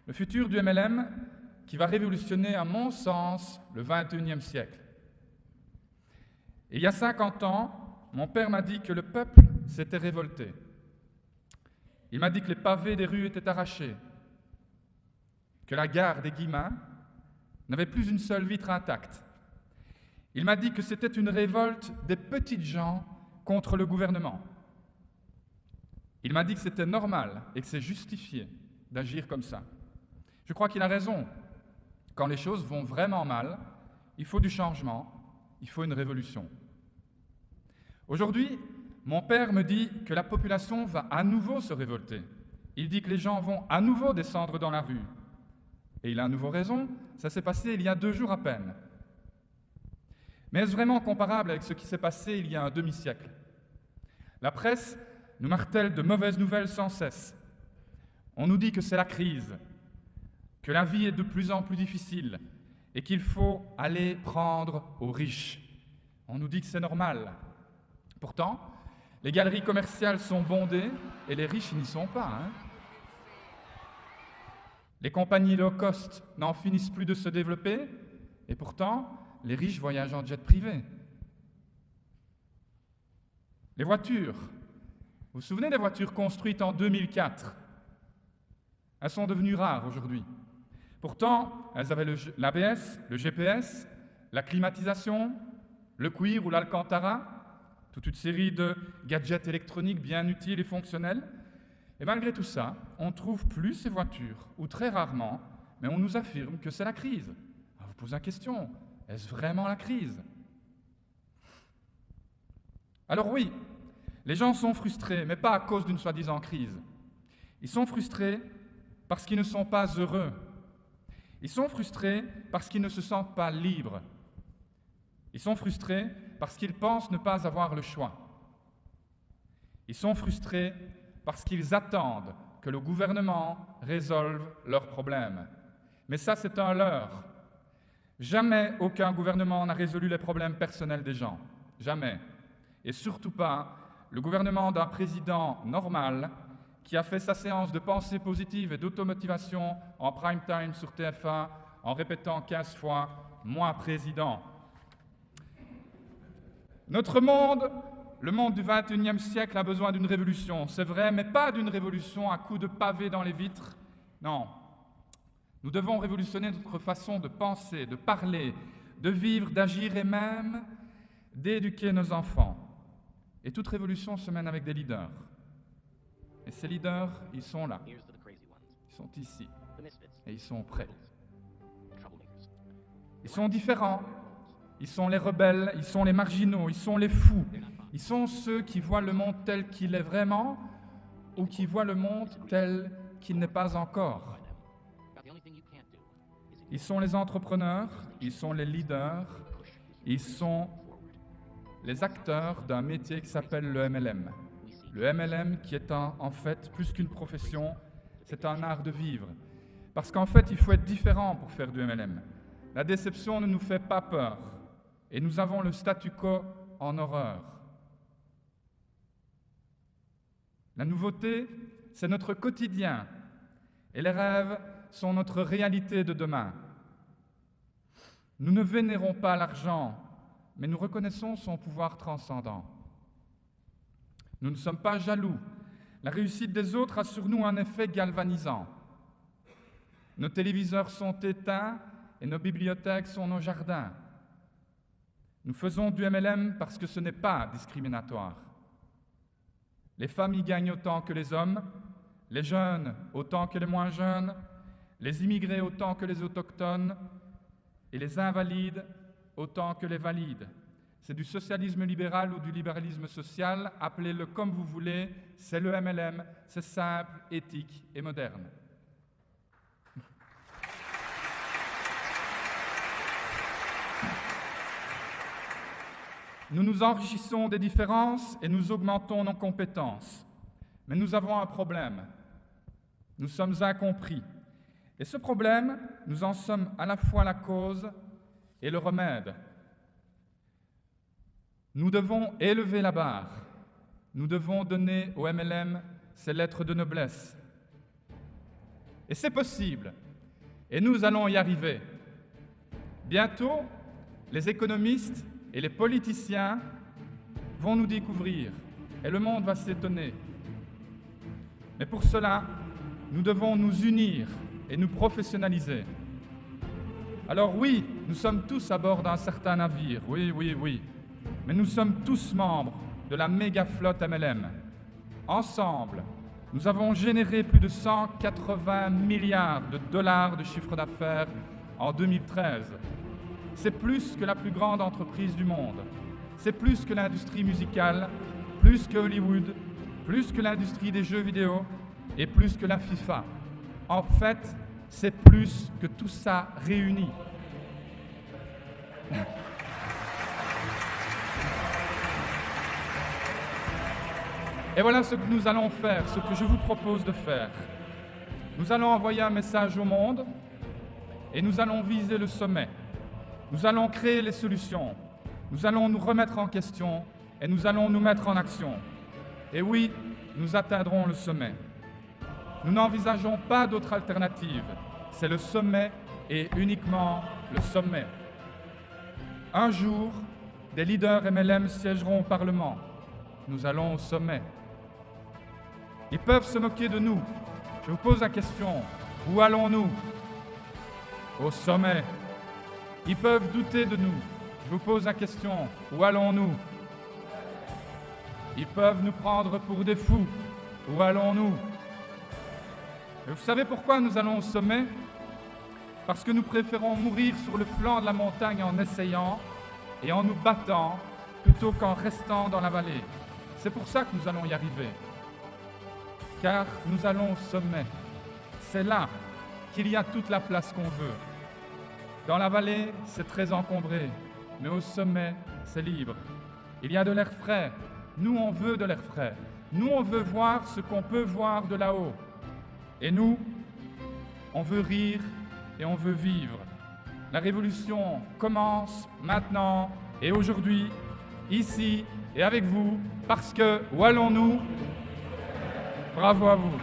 Le futur du MLM qui va révolutionner, à mon sens, le XXIe siècle. Et il y a 50 ans, mon père m'a dit que le peuple s'était révolté. Il m'a dit que les pavés des rues étaient arrachés, que la gare des Guillemins n'avait plus une seule vitre intacte. Il m'a dit que c'était une révolte des petites gens contre le gouvernement. Il m'a dit que c'était normal et que c'est justifié d'agir comme ça. Je crois qu'il a raison. Quand les choses vont vraiment mal, il faut du changement, il faut une révolution. Aujourd'hui, mon père me dit que la population va à nouveau se révolter. Il dit que les gens vont à nouveau descendre dans la rue. Et il a à nouveau raison, ça s'est passé il y a 2 jours à peine. Mais est-ce vraiment comparable avec ce qui s'est passé il y a un demi-siècle? La presse nous martèle de mauvaises nouvelles sans cesse. On nous dit que c'est la crise, que la vie est de plus en plus difficile et qu'il faut aller prendre aux riches. On nous dit que c'est normal. Pourtant, les galeries commerciales sont bondées et les riches n'y sont pas. Les compagnies low cost n'en finissent plus de se développer et pourtant, les riches voyagent en jet privé. Les voitures. Vous vous souvenez des voitures construites en 2004? Elles sont devenues rares aujourd'hui. Pourtant, elles avaient l'ABS, le GPS, la climatisation, le cuir ou l'alcantara, toute une série de gadgets électroniques bien utiles et fonctionnels. Et malgré tout ça, on ne trouve plus ces voitures, ou très rarement, mais on nous affirme que c'est la crise. Alors vous posez la question, est-ce vraiment la crise? Alors oui, les gens sont frustrés, mais pas à cause d'une soi-disant crise. Ils sont frustrés parce qu'ils ne sont pas heureux. Ils sont frustrés parce qu'ils ne se sentent pas libres. Ils sont frustrés parce qu'ils pensent ne pas avoir le choix. Ils sont frustrés parce qu'ils attendent que le gouvernement résolve leurs problèmes. Mais ça, c'est un leurre. Jamais aucun gouvernement n'a résolu les problèmes personnels des gens. Jamais. Et surtout pas le gouvernement d'un président normal qui a fait sa séance de pensée positive et d'automotivation en prime time sur TF1 en répétant 15 fois « Moi, président ». Notre monde, le monde du XXIe siècle, a besoin d'une révolution, c'est vrai, mais pas d'une révolution à coups de pavés dans les vitres. Non. Nous devons révolutionner notre façon de penser, de parler, de vivre, d'agir et même d'éduquer nos enfants. Et toute révolution se mène avec des leaders. Et ces leaders, ils sont là. Ils sont ici. Et ils sont prêts. Ils sont différents. Ils sont les rebelles, ils sont les marginaux, ils sont les fous. Ils sont ceux qui voient le monde tel qu'il est vraiment ou qui voient le monde tel qu'il n'est pas encore. Ils sont les entrepreneurs, ils sont les leaders, ils sont les acteurs d'un métier qui s'appelle le MLM. Le MLM qui est en fait plus qu'une profession, c'est un art de vivre. Parce qu'en fait, il faut être différent pour faire du MLM. La déception ne nous fait pas peur. Et nous avons le statu quo en horreur. La nouveauté, c'est notre quotidien. Et les rêves sont notre réalité de demain. Nous ne vénérons pas l'argent, mais nous reconnaissons son pouvoir transcendant. Nous ne sommes pas jaloux. La réussite des autres a sur nous un effet galvanisant. Nos téléviseurs sont éteints et nos bibliothèques sont nos jardins. Nous faisons du MLM parce que ce n'est pas discriminatoire. Les femmes y gagnent autant que les hommes, les jeunes autant que les moins jeunes, les immigrés autant que les autochtones et les invalides autant que les valides. C'est du socialisme libéral ou du libéralisme social, appelez-le comme vous voulez, c'est le MLM, c'est simple, éthique et moderne. Nous nous enrichissons des différences et nous augmentons nos compétences. Mais nous avons un problème. Nous sommes incompris. Et ce problème, nous en sommes à la fois la cause et le remède. Nous devons élever la barre. Nous devons donner au MLM ses lettres de noblesse. Et c'est possible. Et nous allons y arriver. Bientôt, les économistes et les politiciens vont nous découvrir et le monde va s'étonner. Mais pour cela, nous devons nous unir et nous professionnaliser. Alors oui, nous sommes tous à bord d'un certain navire, oui, mais nous sommes tous membres de la méga flotte MLM. Ensemble, nous avons généré plus de 180 milliards de dollars de chiffre d'affaires en 2013. C'est plus que la plus grande entreprise du monde. C'est plus que l'industrie musicale, plus que Hollywood, plus que l'industrie des jeux vidéo et plus que la FIFA. En fait, c'est plus que tout ça réuni. Et voilà ce que nous allons faire, ce que je vous propose de faire. Nous allons envoyer un message au monde et nous allons viser le sommet. Nous allons créer les solutions. Nous allons nous remettre en question et nous allons nous mettre en action. Et oui, nous atteindrons le sommet. Nous n'envisageons pas d'autre alternative. C'est le sommet et uniquement le sommet. Un jour, des leaders MLM siégeront au Parlement. Nous allons au sommet. Ils peuvent se moquer de nous. Je vous pose la question, où allons-nous? Au sommet. Ils peuvent douter de nous. Je vous pose la question, où allons-nous? Ils peuvent nous prendre pour des fous. Où allons-nous? Et vous savez pourquoi nous allons au sommet? Parce que nous préférons mourir sur le flanc de la montagne en essayant et en nous battant plutôt qu'en restant dans la vallée. C'est pour ça que nous allons y arriver. Car nous allons au sommet. C'est là qu'il y a toute la place qu'on veut. Dans la vallée, c'est très encombré, mais au sommet, c'est libre. Il y a de l'air frais. Nous, on veut de l'air frais. Nous, on veut voir ce qu'on peut voir de là-haut. Et nous, on veut rire et on veut vivre. La révolution commence maintenant et aujourd'hui, ici et avec vous, parce que où allons-nous? Bravo à vous.